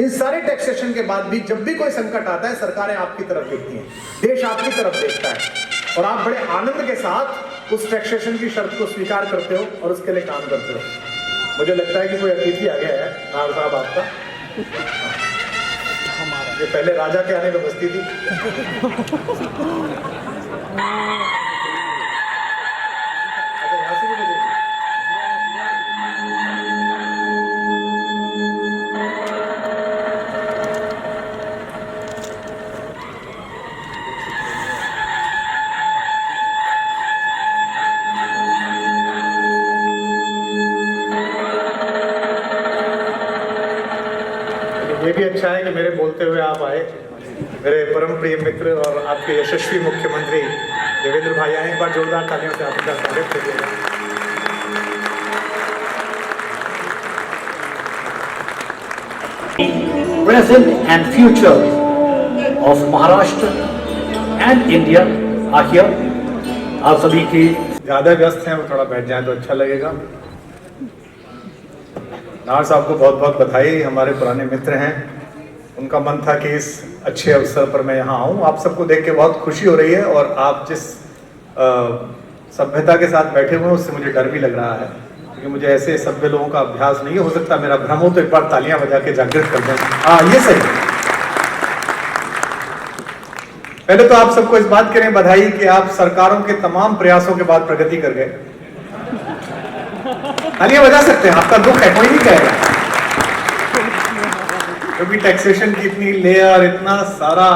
इन सारे टैक्सेशन के बाद भी जब भी कोई संकट आता है सरकारें आपकी तरफ देखती हैं, देश आपकी तरफ देखता है और आप बड़े आनंद के साथ उस टैक्सेशन की शर्त को स्वीकार करते हो और उसके लिए काम करते हो। मुझे लगता है कि कोई अतिथि आ गया है नाहर साहब आपका। ये पहले राजा के आने में बस्ती थी। ये भी अच्छा है कि मेरे बोलते हुए आप आए, मेरे परम प्रिय मित्र और आपके यशस्वी मुख्यमंत्री देवेंद्र भाई आए। एक बार जोरदार तालियों से आपका स्वागत करिएगा। Present and future of Maharashtra and India are here. आप सभी की ज़्यादा व्यस्त हैं, वो थोड़ा बैठ जाएं तो अच्छा लगेगा। नाहर साहब को बहुत बहुत बधाई, हमारे पुराने मित्र हैं। उनका मन था कि इस अच्छे अवसर पर मैं यहाँ आऊँ। आप सबको देख के बहुत खुशी हो रही है और आप जिस सभ्यता के साथ बैठे हुए हैं उससे मुझे डर भी लग रहा है, क्योंकि मुझे ऐसे सभ्य लोगों का अभ्यास नहीं हो सकता। मेरा भ्रम हो तो एक बार तालियां बजा के जागृत कर दें। हाँ, ये सही। पहले तो आप सबको इस बात के लिए बधाई कि आप सरकारों के तमाम प्रयासों के बाद प्रगति कर गए। तालियां बजा सकते हैं, आपका दुख है, कोई नहीं कहेगा। क्योंकि टैक्सेशन की इतनी लेयर, इतना सारा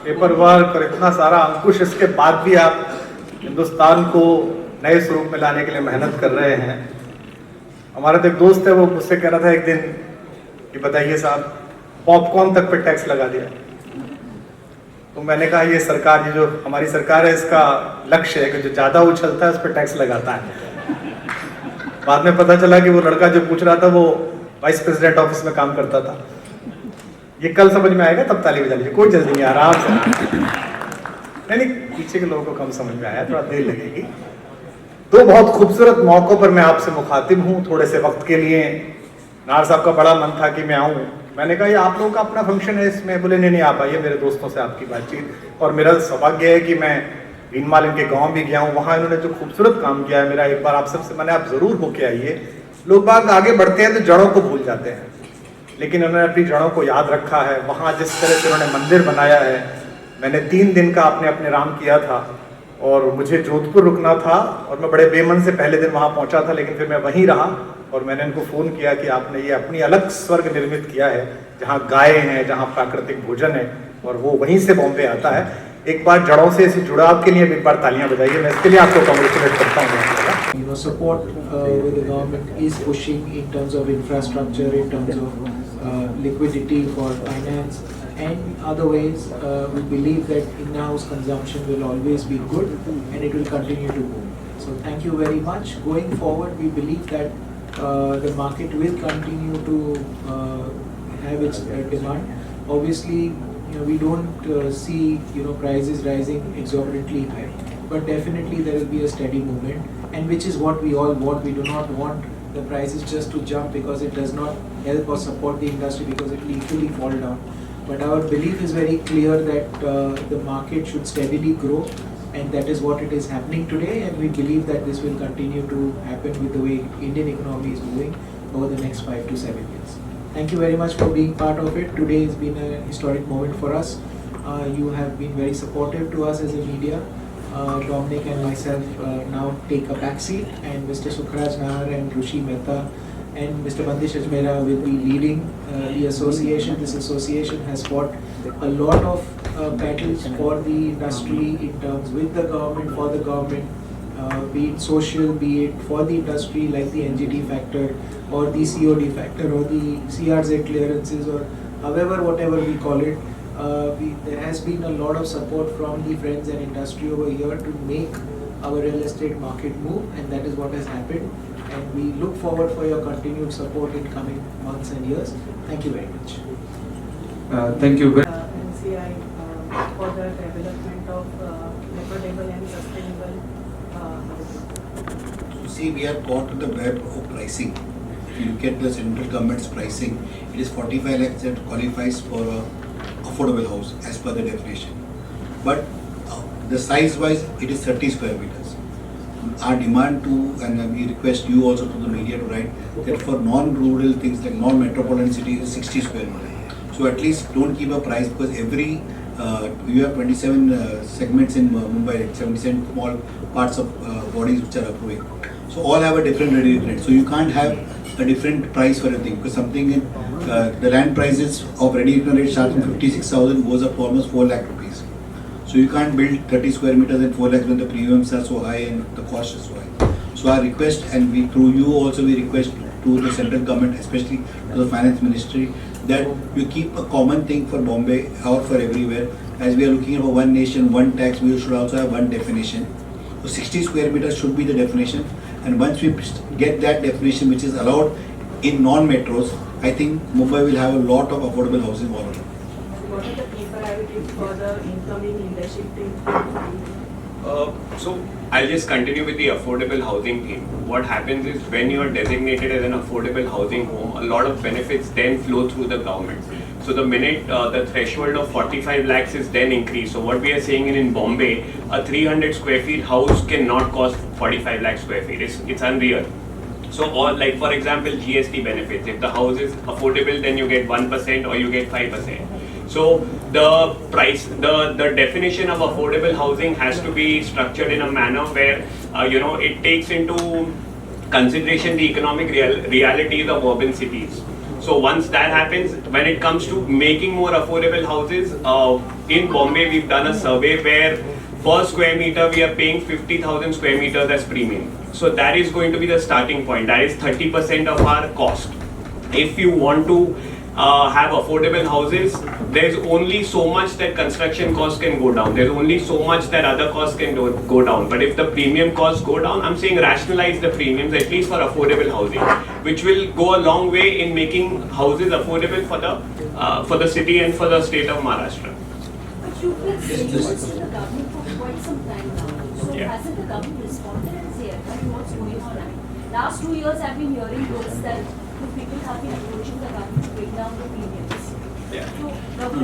पेपर वर्क और इतना सारा अंकुश, इसके बाद भी आप हिंदुस्तान को नए स्वरूप में लाने के लिए मेहनत कर रहे हैं। हमारा तो एक दोस्त है, वो मुझसे कह रहा था एक दिन कि बताइए साहब, पॉपकॉर्न तक पे टैक्स लगा दिया। तो मैंने कहा ये सरकार, ये जो हमारी सरकार है, इसका लक्ष्य है कि जो ज्यादा उछलता है उस पर टैक्स लगाता है। बाद में पता चला कि वो लड़का जो पूछ रहा था वो वाइस प्रेसिडेंट ऑफिस में काम करता था। ये कल समझ में आएगा, तब ताली बजा लीजिए, कोई जल्दी नहीं, आराम से। नहीं, पीछे के लोगों को कम समझ में आया, थोड़ा देर लगेगी। दो बहुत खूबसूरत मौकों पर मैं आपसे मुखातिब हूँ थोड़े से वक्त के लिए। नाहर साहब का बड़ा मन था कि मैं आऊँ। मैंने कहा ये आप लोगों का अपना फंक्शन है, इसमें बोले नहीं आप आइए, मेरे दोस्तों से आपकी बातचीत। और मेरा सौभाग्य है कि मैं भीनमाल इनके गांव भी गया हूँ, वहाँ इन्होंने जो खूबसूरत काम किया है, मेरा एक बार आप सबसे मैंने, आप जरूर होके आइए। लोग बाग आगे बढ़ते हैं तो जड़ों को भूल जाते हैं, लेकिन उन्होंने अपनी जड़ों को याद रखा है। वहाँ जिस तरह से उन्होंने मंदिर बनाया है, मैंने 3 दिन का अपने राम किया था और मुझे जोधपुर रुकना था और मैं बड़े बेमन से पहले दिन वहाँ पहुँचा था, लेकिन फिर मैं वहीं रहा और मैंने इनको फ़ोन किया कि आपने ये अपनी अलग स्वर्ग निर्मित किया है, जहाँ गायें हैं, जहाँ प्राकृतिक भोजन है, और वो वहीं से बॉम्बे आता है। एक बार जड़ों से इस जुड़ाव के लिए एक बार तालियां बजाइए। मैं इसके लिए आपको कांग्रेचुलेट करता हूँ। Support with the government is pushing in terms of infrastructure, in terms of liquidity for finance and other ways. We believe that in-house consumption will always be good and it will continue to grow. So thank you very much. Going forward, we believe that the market will continue to have its demand. Obviously, we don't see prices rising exorbitantly high, but definitely there will be a steady movement, and which is what we all want. We do not want the prices just to jump because it does not help or support the industry, because it will equally fall down. But our belief is very clear that the market should steadily grow, and that is what it is happening today, and we believe that this will continue to happen with the way Indian economy is moving over the next 5 to 7 years. Thank you very much for being part of it. Today has been a historic moment for us. You have been very supportive to us as a media. Dominic and myself now take a back seat, and Mr. Sukhraj Nahar and Rushi Mehta and Mr. Bandish Ajmera will be leading the association. This association has fought a lot of battles for the industry in terms with the government, for the government, be it social, be it for the industry like the NGT factor or the COD factor or the CRZ clearances, or however, whatever we call it. There has been a lot of support from the friends and industry over here to make our real estate market move, and that is what has happened. And we look forward for your continued support in coming months and years. Thank you very much. Thank you. MCI for the development of affordable and sustainable housing. See, we are caught in the web of pricing. if you look at the central government's pricing, it is 45 lakhs that qualifies for a affordable house as per the definition. But the size wise, it is 30 square meters. Our demand to, and we request you also to the media to write that for non-rural things like non-metropolitan cities is 60 square meters. So at least don't keep a price, because every you have 27 segments in Mumbai, 77 small parts of bodies which are approving. So all have a different ready rate. So you can't have a different price for everything, because something in the land prices of ready rate starting 56,000 goes up to almost 4 lakh rupees. So you can't build 30 square meters and 4 lakhs when the premiums are so high and the cost is so high. So our request, and we through you also we request to the central government, especially to the finance ministry, that you keep a common thing for Bombay or for everywhere. As we are looking for one nation, one tax, we should also have one definition. So 60 square meters should be the definition, and once we get that definition which is allowed in non-metros, I think Mumbai will have a lot of affordable housing all around. What are the key priorities for the incoming leadership team? So I'll just continue with the affordable housing theme. What happens is when you are designated as an affordable housing home, a lot of benefits then flow through the government. So the minute the threshold of 45 lakhs is then increased. So what we are saying in Bombay, a 300 square feet house cannot cost 45 lakh square feet. It's unreal. So all, like for example, GST benefits. If the house is affordable, then you get 1% or you get 5%. So the price, the definition of affordable housing has to be structured in a manner where it takes into consideration the economic realities of urban cities. So once that happens, when it comes to making more affordable houses, in Bombay we've done a survey where per square meter we are paying 50,000 square meters as premium. So that is going to be the starting point. That is 30% of our cost. If you want to have affordable houses, there's only so much that construction costs can go down. There's only so much that other costs can go down. But if the premium costs go down, I'm saying rationalize the premiums, at least for affordable housing, which will go a long way in making houses affordable for the city and for the state of Maharashtra. But you've been saying this to the government for quite some time now. So Yeah. hasn't the government responded and said what's going on? Last 2 years I've been hearing this that the people have been approaching the government to bring down the premiums. Yeah. So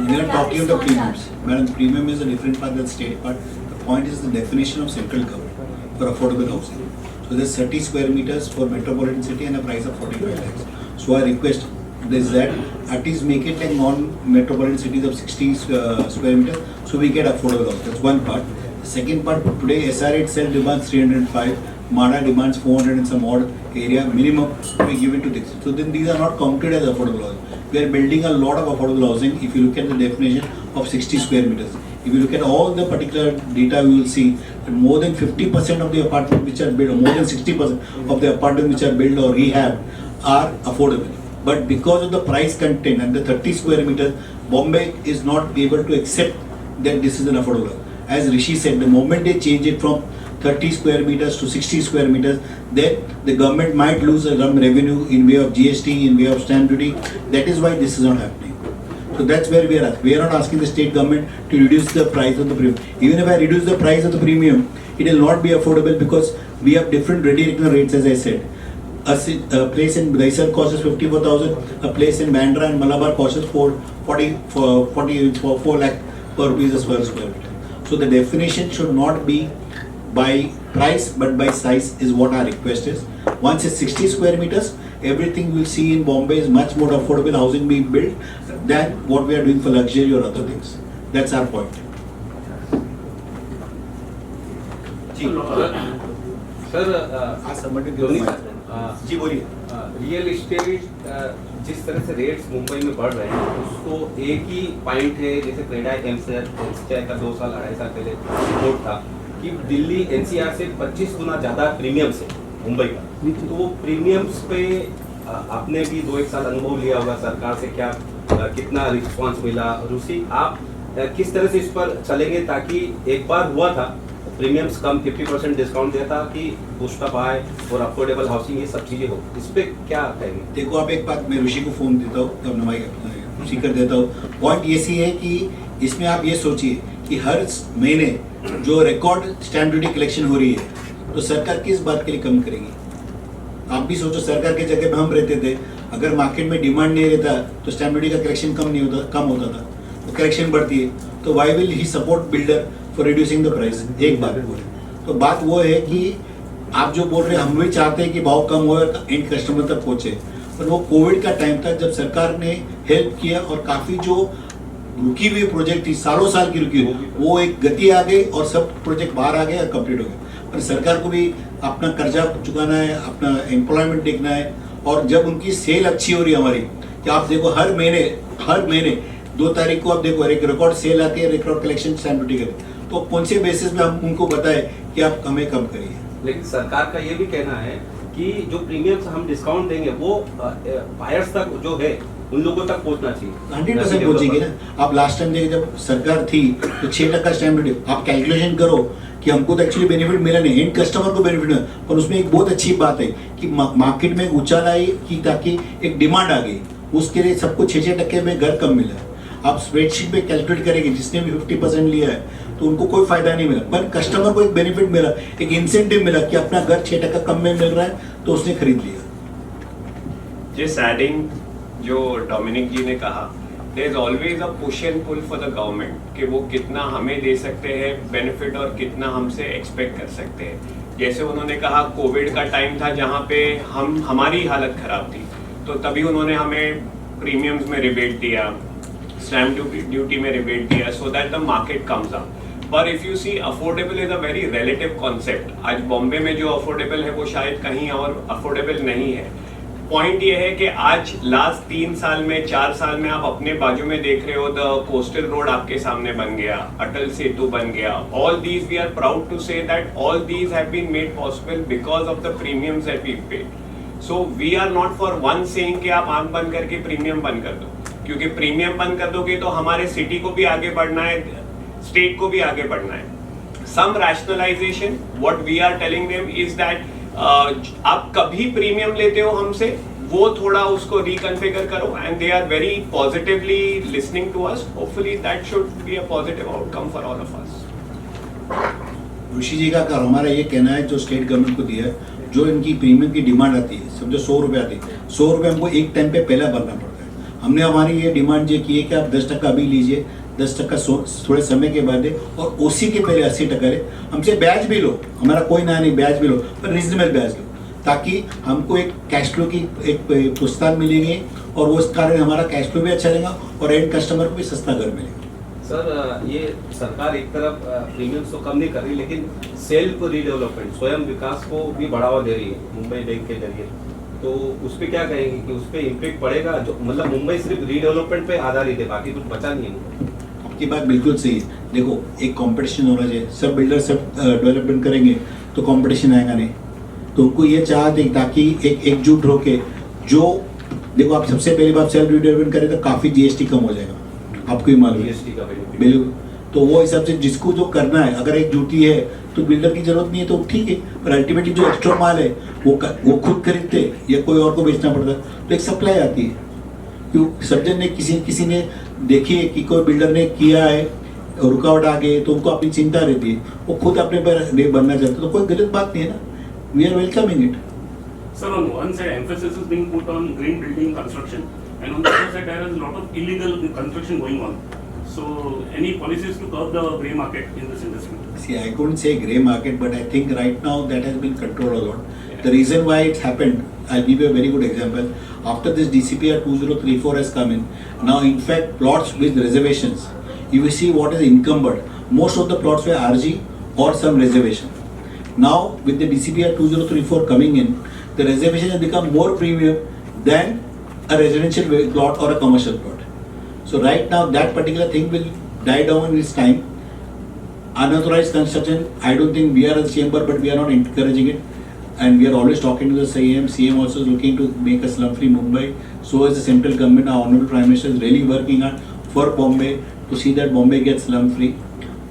We are talking of the respond premiums. Madam, premium is a different part than state part. The point is the definition of central government for affordable housing. So there's 30 square meters for metropolitan city and a price of 45 lakhs. So our request is that at least make it like non-metropolitan cities of 60 square meters, so we get affordable house. That's one part. The second part, today SRA itself demands 305, MADA demands 400 and some odd area minimum we give it to this. So then these are not counted as affordable housing. We are building a lot of affordable housing if you look at the definition of 60 square meters. If you look at all the particular data, we will see that more than 50% of the apartments which are built, or more than 60% of the apartments which are built or rehab are affordable. But because of the price content and the 30 square meters, Bombay is not able to accept that this is an affordable. As Rishi said, the moment they change it from 30 square meters to 60 square meters, then the government might lose some revenue in way of GST, in way of stamp duty. That is why this is not happening. So that's where we are at. We are not asking the state government to reduce the price of the premium. Even if I reduce the price of the premium, it will not be affordable because we have different ready-reckoner rates, as I said. A place in Daisar costs 54,000, a place in Bandra and Malabar costs 4 lakh per rupees a square meter. So the definition should not be by price but by size is what our request is. Once it's 60 square meters, everything we'll see in Bombay is much more affordable housing being built than what we are doing for luxury or other things. That's our point. Sir आज संबंधित जी बोलिए। Real estate जिस तरह से rates Mumbai में बढ़ रहे हैं उसको एक ही पॉइंट है, जैसे क्रेडाई-एमसीआई का 2 साल 2.5 साल पहले रिपोर्ट था कि दिल्ली एनसीआर से 25 गुना ज़्यादा प्रीमियम्स है मुंबई का। तो वो प्रीमियम्स पे आपने भी 2-1 साल अनुभव लिया होगा, सरकार से क्या कितना रिस्पॉन्स मिला, रूसी आप किस तरह से इस पर चलेंगे ताकि एक बार हुआ था प्रीमियम्स कम 50% डिस्काउंट देता कि बूस्टअप आए और अफोर्डेबल हाउसिंग ये सब चीजें हो, इस पे क्या कहेंगे? देखो आप एक बात, मैं ऋषि को फोन देता हूँ, ऋषि कर देता हूँ। पॉइंट ये सी है कि इसमें आप ये सोचिए कि हर महीने जो रिकॉर्ड स्टैम्प ड्यूटी कलेक्शन हो रही है तो सरकार किस बात के लिए कम करेगी? आप भी सोचो सरकार के जगह पे हम रहते थे, अगर मार्केट में डिमांड नहीं रहता तो स्टैम्प ड्यूटी का कलेक्शन कम होता था, तो कलेक्शन बढ़ती है, तो why will he support builder for reducing the price? एक बात बोले तो बात वो है कि आप जो बोल रहे हैं हम भी चाहते हैं कि भाव कम हो और एंड कस्टमर तक पहुंचे, पर वो कोविड का टाइम था जब सरकार ने हेल्प किया और काफी जो रुकी हुई प्रोजेक्ट थी, सालों साल की रुकी हुई, वो एक गति आ गई और सब प्रोजेक्ट बाहर आ गए और कंप्लीट हो गए। पर सरकार को भी अपना कर्जा चुकाना है, अपना एम्प्लॉयमेंट देखना है, और जब उनकी सेल अच्छी हो रही है हमारी, कि आप देखो हर महीने 2 तारीख को आप देखो एक रिकॉर्ड सेल आती है, रिकॉर्ड कलेक्शन स्टैम्प ड्यूटी के, तो कौन से बेसिस पे हम उनको बताए कि आप हमें कम करिए। लेकिन सरकार का ये भी कहना है कि जो प्रीमियम हम डिस्काउंट देंगे वो बायर्स तक जो है उन लोगों तक पहुंचना चाहिए। 100% पहुंचेगी ना। आप लास्ट टाइम देखे जब सरकार थी तो 6% स्टैम्प ड्यूटी, आप कैलकुलेशन करो कि हमको तो एक्चुअली बेनिफिट मिला नहीं, एंड कस्टमर को बेनिफिट मिला, पर उसमें एक बहुत अच्छी बात है कि मार्केट में उछाल आई कि ताकि एक डिमांड आ गई, उसके लिए सबको 6% में घर कम मिला। आप स्प्रेडशीट में कैलकुलेट करेंगे, जिसने भी 50% लिया है तो उनको कोई फायदा नहीं मिला, पर कस्टमर को एक बेनिफिट मिला, एक इंसेंटिव मिला कि अपना घर 6% कम में मिल रहा है तो उसने खरीद लिया। जिस एडिंग जो डोमिनिक जी ने कहा, there is always a push and pull for the government कि वो कितना हमें दे सकते हैं बेनिफिट और कितना हमसे एक्सपेक्ट कर सकते हैं। जैसे उन्होंने कहा कोविड का टाइम था जहाँ पे हमारी हालत खराब थी, तो तभी उन्होंने हमें प्रीमियम्स में रिबेट दिया, स्टैम्प ड्यूटी में रिबेट दिया, so that the market comes up. पर if you see affordable is a very relative concept. आज बॉम्बे में जो अफोर्डेबल है वो शायद कहीं और अफोर्डेबल नहीं है। पॉइंट ये है कि आज लास्ट 3 साल में 4 साल में आप अपने बाजू में देख रहे हो, द कोस्टल रोड आपके सामने बन गया, अटल सेतु बन गया। All these we are proud to say that all these have been made possible because of the premiums that we paid. So we are not for one saying कि आप आंख बंद करके प्रीमियम बंद कर दो, क्योंकि प्रीमियम बंद कर दोगे तो हमारे सिटी को भी आगे बढ़ना है, स्टेट को भी आगे बढ़ना है। Some rationalisation, what we are telling them is that आप कभी प्रीमियम लेते हो हमसे, वो थोड़ा उसको रिकॉन्फ़िगर करो, and they are very positively listening to us. Hopefully that should be a positive outcome for all of us. Rishi ji का हमारा ये कहना है जो स्टेट गवर्नमेंट को दिया है, जो इनकी प्रीमियम की डिमांड आती है, समझो 100 रुपये आती है, 100 रुपये हमको एक टाइम पे पहला भरना पड़ता है। हमने हमारी ये डिमांड ये की है कि आप 10% अभी लीजिए, 10% थोड़े समय के बाद है, और उसी के पहले 80% है। हमसे ब्याज भी लो, हमारा कोई ना नहीं, ब्याज भी लो, पर रिजनेबल ब्याज लो, ताकि हमको एक कैश फ्लो की एक प्रोत्साहन मिलेंगे, और उस कारण हमारा कैश फ्लो भी अच्छा रहेगा और एंड कस्टमर को भी सस्ता घर मिलेगा। सर, ये सरकार एक तरफ प्रीमियम्स तो कम नहीं कर रही, लेकिन सेल्फ रीडेवलपमेंट, स्वयं विकास को भी बढ़ावा दे रही है मुंबई बैंक के जरिए, तो उस पर क्या कहेंगे कि उस पर इम्पैक्ट पड़ेगा? जो मतलब मुंबई सिर्फ रीडेवलपमेंट पे आधारित है, बाकी कुछ बचा नहीं है। आपकी बात बिल्कुल सही है। देखो, एक कंपटीशन होना चाहिए, सब बिल्डर सब डेवलपमेंट करेंगे तो कंपटीशन आएगा नहीं, तो उनको ये चाहते ताकि एक एकजुट होके, जो देखो आप सबसे पहली बात सेल्फ डेवलपमेंट करें तो काफ़ी जीएसटी कम हो जाएगा, आपको ही मालूम है। जीएसटी का बिल्कुल, तो वो हिसाब से जिसको जो करना है, अगर एक ड्यूटी है तो बिल्डर की जरूरत नहीं है तो ठीक है, पर अल्टीमेटली जो एक्स्ट्रा माल है वो खुद खरीदते या कोई और को बेचना पड़ता है, तो एक सप्लाई आती है। क्यों सज्जन ने किसी ने देखी है कि कोई बिल्डर ने किया है, रुकावट आ गई, तो उनको अपनी चिंता रहती है, वो खुद अपने पर बनना चाहते, तो कोई गलत बात नहीं है ना, we are welcoming it. Sir, on one side, emphasis is being put on green building construction, and on the other side, there is a lot of illegal construction going on. So, any policies to curb the grey market in this industry? See, I couldn't say grey market, but I think right now that has been controlled a lot. The reason why it's happened, I'll give you a very good example. After this DCPR 2034 has come in, now in fact plots with reservations, you will see what is encumbered. Most of the plots were RG or some reservation. Now with the DCPR 2034 coming in, the reservation has become more premium than a residential plot or a commercial plot. So right now that particular thing will die down in its time. Unauthorized construction, I don't think we are as chamber, but we are not encouraging it. And we are always talking to the CM. CM also is looking to make a slum-free Mumbai. So is the central government. Our Honorable Prime Minister is really working hard for Bombay to see that Bombay gets slum-free.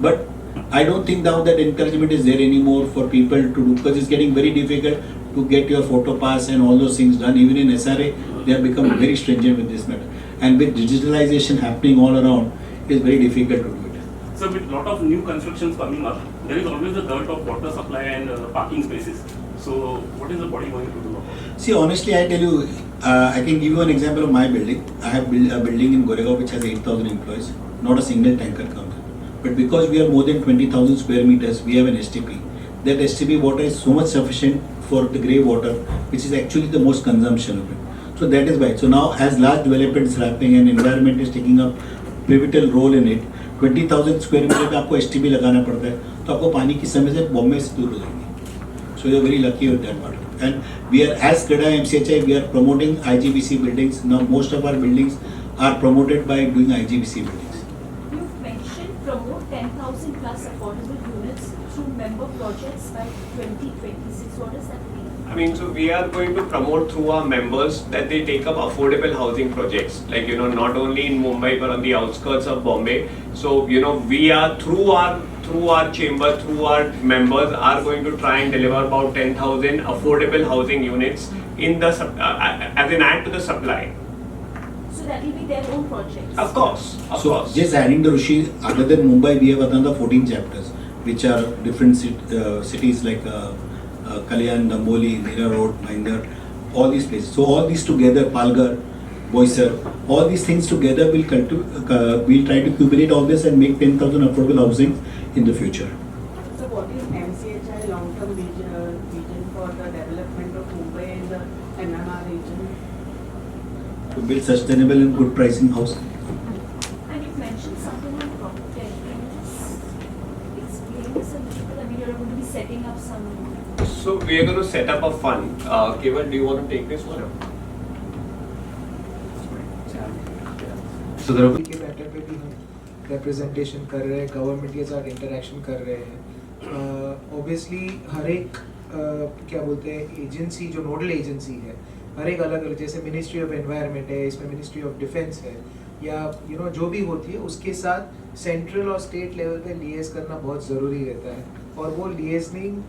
But I don't think now that encouragement is there anymore for people to do, because it's getting very difficult to get your photo pass and all those things done. Even in SRA, they have become very stringent with this matter. And with digitalization happening all around, it's very difficult to do it. So, with lot of new constructions coming up, there is always a dearth of water supply and parking spaces. So, what is the body going to do about it? See, honestly, I tell you, I can give you an example of my building. I have built a building in Goregaon which has 8,000 employees. Not a single tanker comes in. But because we are more than 20,000 square meters, we have an STP. That STP water is so much sufficient for the grey water, which is actually the most consumption of it. So that is why. So now, as large development is happening and environment is taking a pivotal role in it, 20,000 square meter पे आपको STP लगाना पड़ता है, तो आपको पानी की समस्या बॉम्बे से दूर हो जाएगी. So you are very lucky with that part. And we are, as CREDAI-MCHI, we are promoting IGBC buildings. Now most of our buildings are promoted by doing IGBC buildings. You've mentioned promote 10,000 plus affordable units through member projects by 2026. What does that mean? I mean, so we are going to promote through our members that they take up affordable housing projects, like, you know, not only in Mumbai but on the outskirts of Bombay. So, you know, we are through our chamber, through our members, are going to try and deliver about 10,000 affordable housing units in the as an add to the supply. So that will be their own projects. Of course, of So course. just adding the Rushi, other than Mumbai, we have another 14 chapters, which are different cities like Kalyan, Damboli, Mira Road, Mahindra, all these places. So all these together, Palghar, Boisar, all these things together will we'll try to accumulate all this and make 10,000 affordable housing in the future. So what is MCHI long-term vision for the development of Mumbai and the MMR region? To build sustainable and good pricing housing. And you mentioned something on PropTech. Can you just explain this a little bit? I mean, you're going to be setting up some. So we are going to set up a fund. Keval, do you want to take this one? So there are के matter पे भी हम representation कर रहे हैं, government के साथ interaction कर रहे हैं. ऑब्वियसली हर एक क्या बोलते हैं एजेंसी जो नोडल एजेंसी है, हर एक अलग अलग, जैसे मिनिस्ट्री ऑफ एनवायरनमेंट है, इसमें मिनिस्ट्री ऑफ डिफेंस है, या जो भी होती है उसके साथ सेंट्रल और स्टेट लेवल पे लिएज करना बहुत ज़रूरी रहता है. और वो लिएजनिंग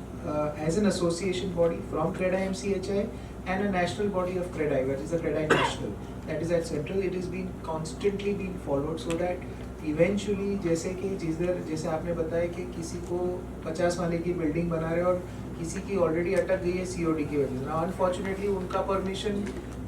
as an association body from CREDAI-MCHI and a national body of CREDAI, which is the CREDAI National, that is at central, it is being constantly being followed so that eventually, जैसे आपने बताया कि किसी को 50 माले की बिल्डिंग बना रहे और किसी की ऑलरेडी अटक गई है COD की वजह से. अनफॉर्चुनेटली उनका परमिशन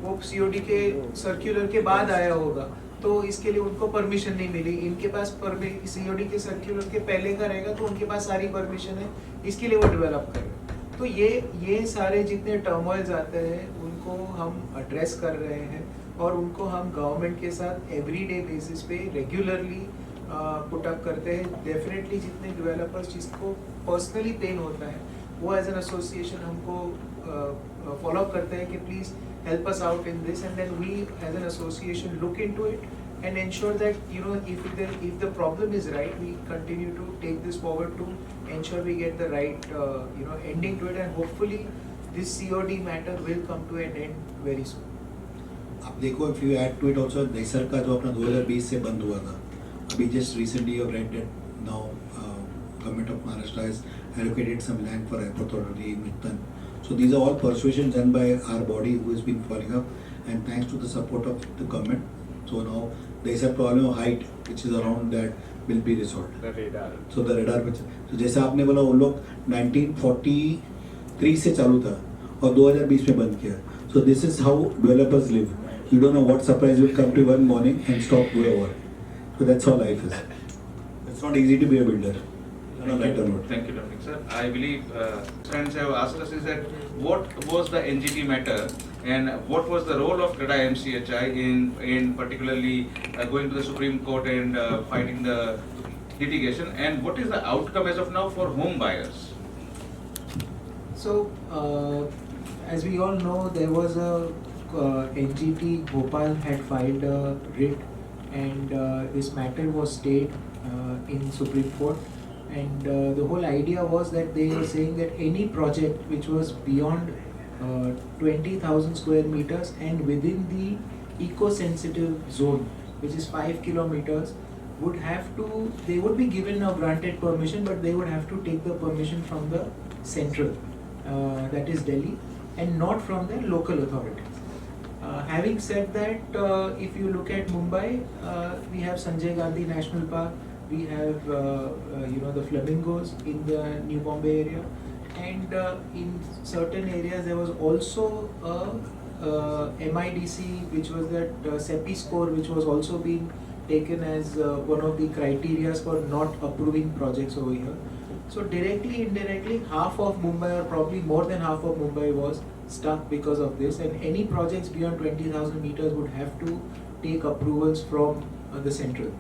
वो COD के सर्क्यूलर के बाद आया होगा, तो इसके लिए उनको परमिशन नहीं मिली. इनके पास COD के सर्क्यूलर के पहले का रहेगा तो उनके पास सारी परमिशन है, इसके लिए वो डेवलप कर रहे हैं. तो ये सारे जितने टर्मोइल्स आते हैं उनको हम एड्रेस कर रहे हैं और उनको हम गवर्नमेंट के साथ एवरीडे बेसिस पे रेगुलरली पुट अप करते हैं. डेफिनेटली जितने डेवलपर्स जिसको पर्सनली पेन होता है वो एज एन एसोसिएशन हमको फॉलो अप करते हैं कि please help us out in this, and then we as an association look into it and ensure that if the problem is right, we continue to take this forward to ensure we get the right ending to it, and hopefully this COD matter will come to an end very soon. आप देखो, if you add to it also, Dahisar का जो अपना 2020 से बंद हुआ था, अभी just recently you have read that now government of Maharashtra has allocated some land for airport authority in Nuttan. So these are all persuasions done by our body who has been following up, and thanks to the support of the government. So now there is a problem of height which is around that will be resolved. The radar. So the radar which, so जैसे आपने बोला वो लोग 1943 से चालू था और 2020 में बंद किया. So this is how developers live. You don't know what surprise will come to you one morning and stop wherever. So that's how life is. It's not easy to be a builder. No, right or not? Thank you, Dr. Sir. I believe friends have asked us is that what was the NGT matter and what was the role of CREDAI-MCHI in particularly going to the Supreme Court and fighting the litigation, and what is the outcome as of now for home buyers? So as we all know, there was a NGT Bhopal had filed a writ, and this matter was stayed in Supreme Court. And the whole idea was that they were saying that any project which was beyond 20,000 square meters and within the eco-sensitive zone, which is 5 kilometers, they would be given a granted permission, but they would have to take the permission from the central, that is Delhi, and not from the local authorities. Having said that, if you look at Mumbai, we have Sanjay Gandhi National Park. We have the flamingos in the New Bombay area, and in certain areas there was also a MIDC, which was that CEPI score, which was also being taken as one of the criterias for not approving projects over here. So directly, indirectly, half of Mumbai, or probably more than half of Mumbai, was stuck because of this, and any projects beyond 20,000 meters would have to take approvals from the central.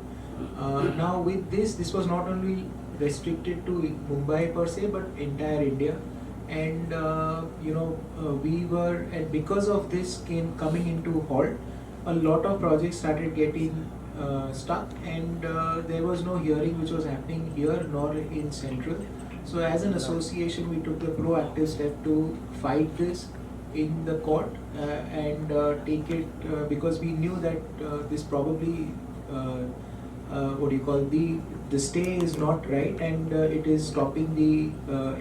Now with this was not only restricted to Mumbai per se, but entire India. And we were, and because of this coming into halt, a lot of projects started getting stuck, and there was no hearing which was happening here nor in central. So as an association, we took the proactive step to fight this in the court and take it because we knew that this probably the stay is not right, and it is stopping the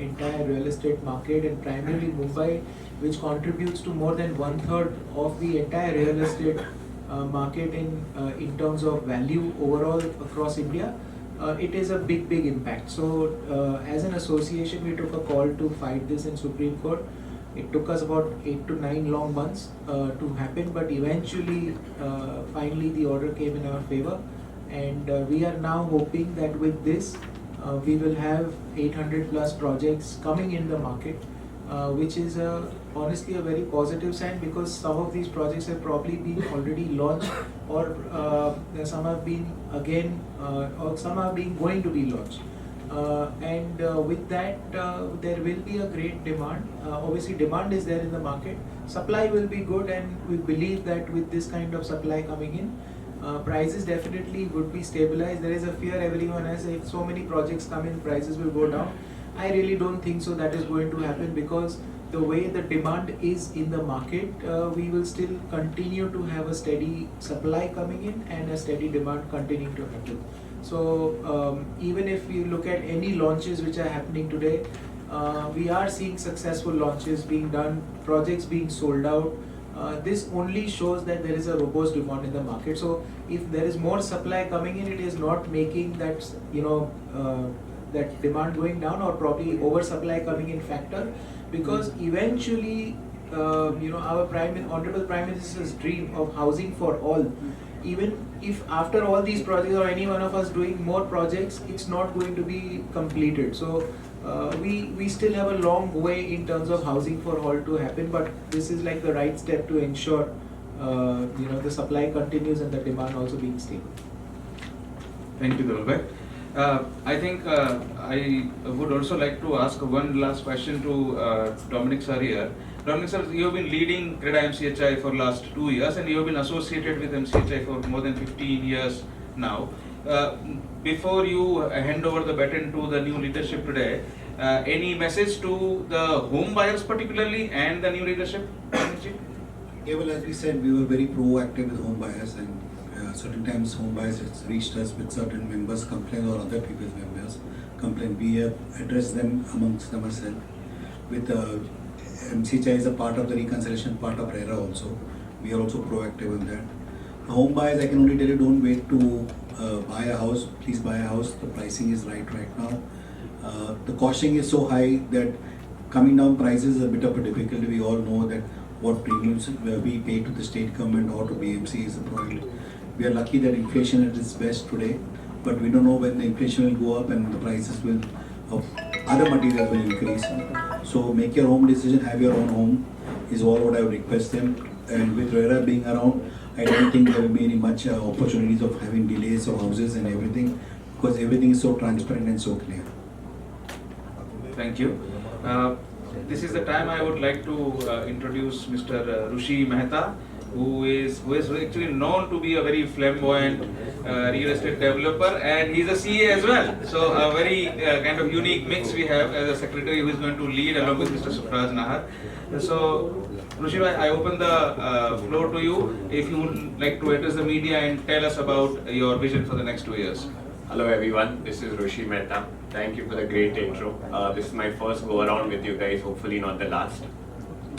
entire real estate market, and primarily Mumbai, which contributes to more than 1/3 of the entire real estate market in terms of value overall across India. It is a big impact. So as an association, we took a call to fight this in Supreme Court. It took us about 8 to 9 long months to happen, but eventually, finally, the order came in our favor, and we are now hoping that with this, we will have 800 plus projects coming in the market, which is honestly a very positive sign, because some of these projects have probably been already launched, or some have been again, or some are going to be launched. And with that, there will be a great demand. Obviously, demand is there in the market. Supply will be good, and we believe that with this kind of supply coming in, prices definitely would be stabilized. There is a fear everyone has, if so many projects come in, prices will go down. I really don't think so that is going to happen, because the way the demand is in the market, we will still continue to have a steady supply coming in and a steady demand continuing to happen. So even if you look at any launches which are happening today, we are seeing successful launches being done, projects being sold out. This only shows that there is a robust demand in the market. So if there is more supply coming in, it is not making that that demand going down, or probably oversupply coming in factor, because eventually our Honorable Prime Minister's dream of housing for all, even if after all these projects or any one of us doing more projects, it's not going to be completed. So we still have a long way in terms of housing for all to happen, but this is like the right step to ensure the supply continues and the demand also being stable. Thank you, Dhruv. I think I would also like to ask one last question to Dominic sir here. Dominic sir, you have been leading CREDAI-MCHI for last 2 years, and you have been associated with MCHI for more than 15 years now. Before you hand over the baton to the new leadership today, any message to the home buyers particularly and the new leadership? Yeah, well, as we said, we were very proactive with home buyers, and certain times home buyers has reached us with certain members' complaint or other people's members' complaint. We have addressed them amongst themselves. With MCHI is a part of the reconciliation, part of RERA also. We are also proactive in that. Home buyers, I can only tell you, don't wait to buy a house. Please buy a house. The pricing is right now. The costing is so high that coming down prices is a bit of a difficulty. We all know that what premiums we pay to the state government or to BMC is a problem. We are lucky that inflation at its best today, but we don't know when the inflation will go up and the prices of other materials will increase. So make your home decision, have your own home is all what I would request them. And with RERA being around, I don't think there will be any much opportunities of having delays of houses and everything, because everything is so transparent and so clear. Thank you. This is the time I would like to introduce Mr. Rushi Mehta, who is actually known to be a very flamboyant real estate developer, and he's a CA as well. So a very kind of unique mix we have as a secretary who is going to lead along with Mr. Sukhraj Nahar. So Rushi, I open the floor to you if you would like to address the media and tell us about your vision for the next 2 years. Hello everyone, this is Rushi Mehta. Thank you for the great intro. This is my first go around with you guys, hopefully not the last.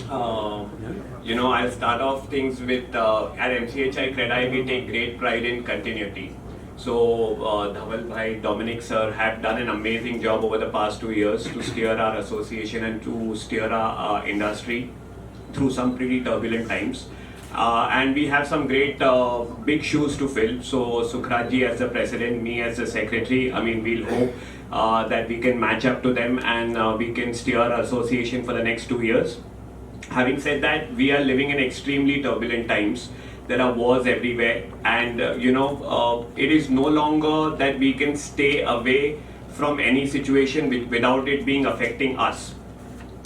I'll start off things with at MCHI CREDAI we take great pride in continuity. So Dhaval Bhai, Dominic sir have done an amazing job over the past 2 years to steer our association and to steer our industry through some pretty turbulent times. And we have some great big shoes to fill. So Sukhraj ji as the president, me as the secretary, I mean, we'll hope that we can match up to them and we can steer our association for the next 2 years. Having said that, we are living in extremely turbulent times. There are wars everywhere, and it is no longer that we can stay away from any situation without it being affecting us.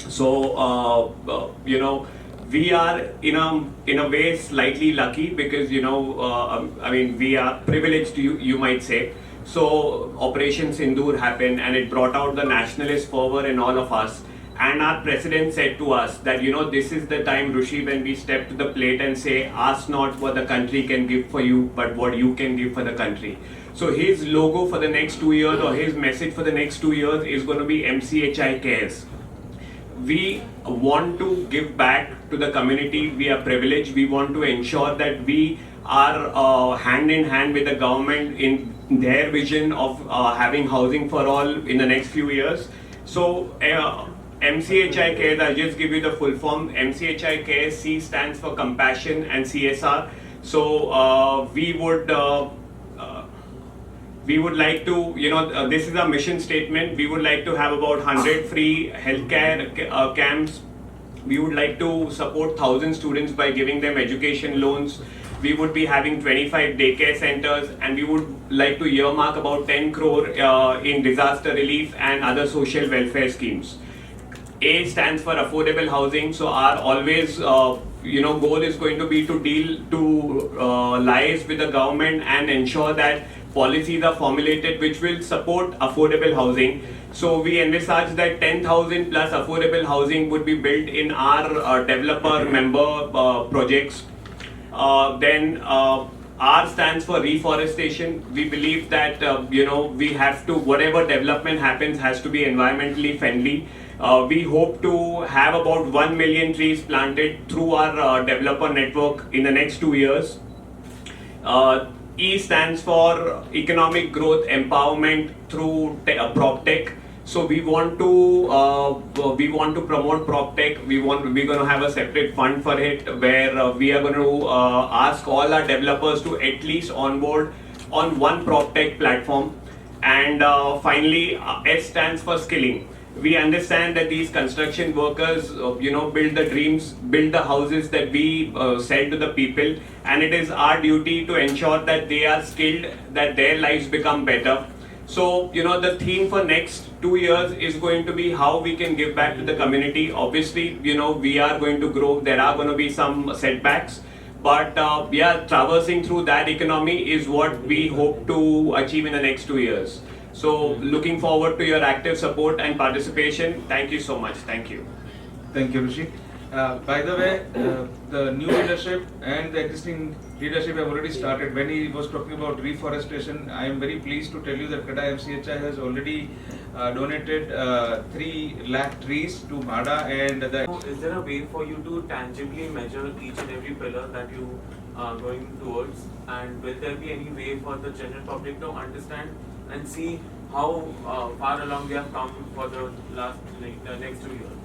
So we are in a way slightly lucky because I mean, we are privileged, you might say. So Operation Sindoor happened and it brought out the nationalist fervor in all of us. And our president said to us that, this is the time, Rishi, when we step to the plate and say, ask not what the country can give for you, but what you can give for the country. So his logo for the next 2 years, or his message for the next 2 years, is going to be MCHI Cares. We want to give back to the community. We are privileged. We want to ensure that we are hand in hand with the government in their vision of having housing for all in the next few years. So MCHI Cares, I'll just give you the full form. MCHI Cares, C stands for Compassion and CSR. So we would like to, this is our mission statement. We would like to have about 100 free healthcare camps. We would like to support 1,000 students by giving them education loans. We would be having 25 daycare centers, and we would like to earmark about 10 crore in disaster relief and other social welfare schemes. A stands for affordable housing. So our always goal is going to be to liaise with the government and ensure that policies are formulated which will support affordable housing. So we envisage that 10,000 plus affordable housing would be built in our developer member projects. Then R stands for reforestation. We believe that we have to, whatever development happens has to be environmentally friendly. We hope to have about 1 million trees planted through our developer network in the next 2 years. E stands for economic growth empowerment through PropTech. So we want to promote PropTech. We're going to have a separate fund for it where we are going to ask all our developers to at least onboard on one PropTech platform. And finally, S stands for skilling. We understand that these construction workers, build the dreams, build the houses that we sell to the people, and it is our duty to ensure that they are skilled, that their lives become better. So, the theme for next 2 years is going to be how we can give back to the community. Obviously, we are going to grow. There are going to be some setbacks, but traversing through that economy is what we hope to achieve in the next 2 years. So looking forward to your active support and participation. Thank you so much. Thank you. Thank you, Rishi. By the way, the new leadership and the existing leadership have already started. When he was talking about reforestation, I am very pleased to tell you that CREDAI-MCHI has already donated 3 lakh trees to MHADA and the... Is there a way for you to tangibly measure each and every pillar that you are going towards? And will there be any way for the general public to understand and see how far along we have come for the next 2 years?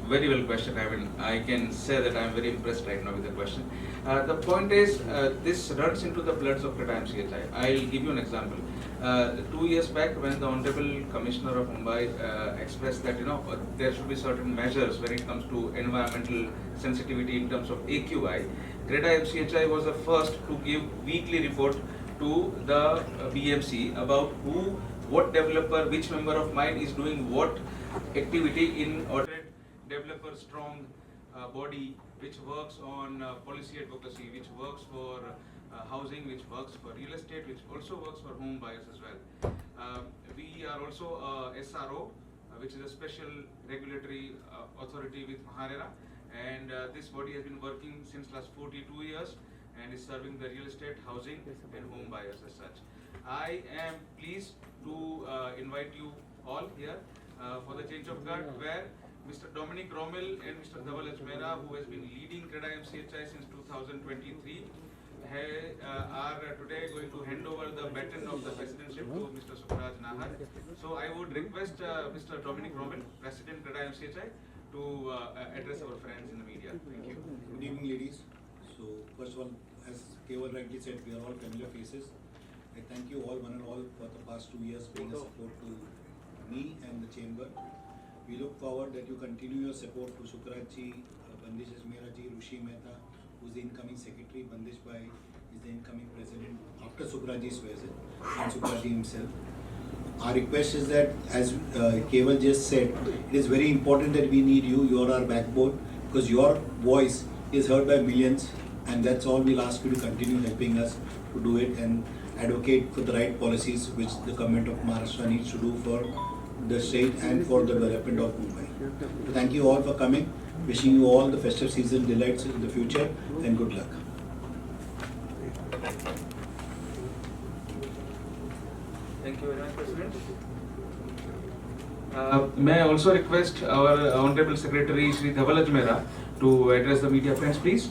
Very well question. I can say that I am very impressed right now with the question. The point is, this runs into the bloods of CREDAI-MCHI. I'll give you an example. 2 years back, when the Honorable Commissioner of Mumbai expressed that there should be certain measures when it comes to environmental sensitivity in terms of AQI, CREDAI-MCHI was the first to give weekly report to the BMC about what developer, which member of mine is doing what activity in order developer strong body which works on policy advocacy, which works for housing, which works for real estate, which also works for home buyers as well. We are also SRO, which is a special regulatory authority with Maharashtra, and this body has been working since last 42 years and is serving the real estate, housing and home buyers as such. I am pleased to invite you all here for the change of guard, where Mr. Dominic Rommel and Mr. Dhaval Ajmera, who has been leading CREDAI-MCHI since 2023, are today going to hand over the baton of the presidency to Mr. Sukhraj Nahar. So I would request Mr. Dominic Robin, President CREDAI-MCHI, to address our friends in the media. Thank you. Good evening, ladies. So first of all, as Keval rightly said, we are all familiar faces. I thank you all, one and all, for the past 2 years being a support to me and the chamber. We look forward that you continue your support to Sukhraj ji, Bandish Ajmera ji, Rushi Mehta, who is the incoming secretary. Bandish Bhai is the incoming president after Sukhraj ji swears in, and Sukhraj ji himself. Our request is that, as Keval just said, it is very important that we need you. You are our backbone, because your voice is heard by millions, and that's all we'll ask you to continue helping us to do it and advocate for the right policies which the government of Maharashtra needs to do for the state and for the development of Mumbai. So thank you all for coming. Wishing you all the festive season delights in the future, and good luck. Thank you very much, President. May I also request our Honorable Secretary Shri Dhaval Ajmera to address the media friends, please.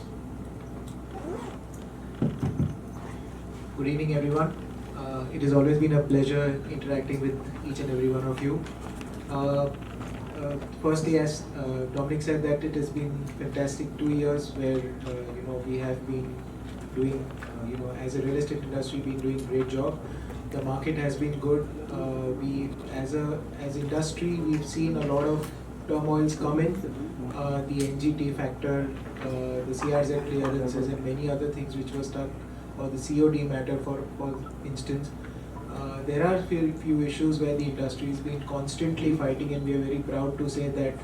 Good evening, everyone. It has always been a pleasure interacting with each and every one of you. Firstly, as Dominic said, that it has been fantastic 2 years where we have been doing, as a real estate industry, been doing great job. The market has been good. We, as industry, we've seen a lot of turmoils come in. The NGT factor, the CRZ clearances, and many other things which were stuck, or the COD matter, for instance. There are few issues where the industry has been constantly fighting, and we are very proud to say that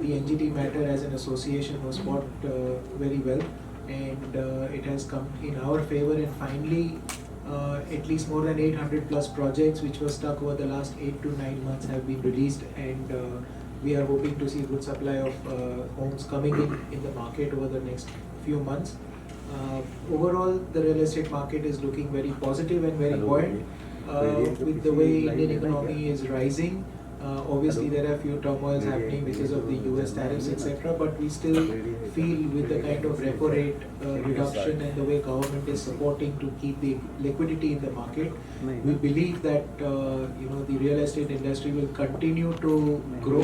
the NGT matter as an association was fought very well, and it has come in our favor, and finally at least more than 800 plus projects which were stuck over the last 8 to 9 months have been released, and we are hoping to see good supply of homes coming in the market over the next few months. Overall, the real estate market is looking very positive and very buoyant. With the way Indian economy is rising, obviously there are few turmoils happening because of the US tariffs, etc. But we still feel, with the kind of repo rate reduction and the way government is supporting to keep the liquidity in the market, we believe that the real estate industry will continue to grow.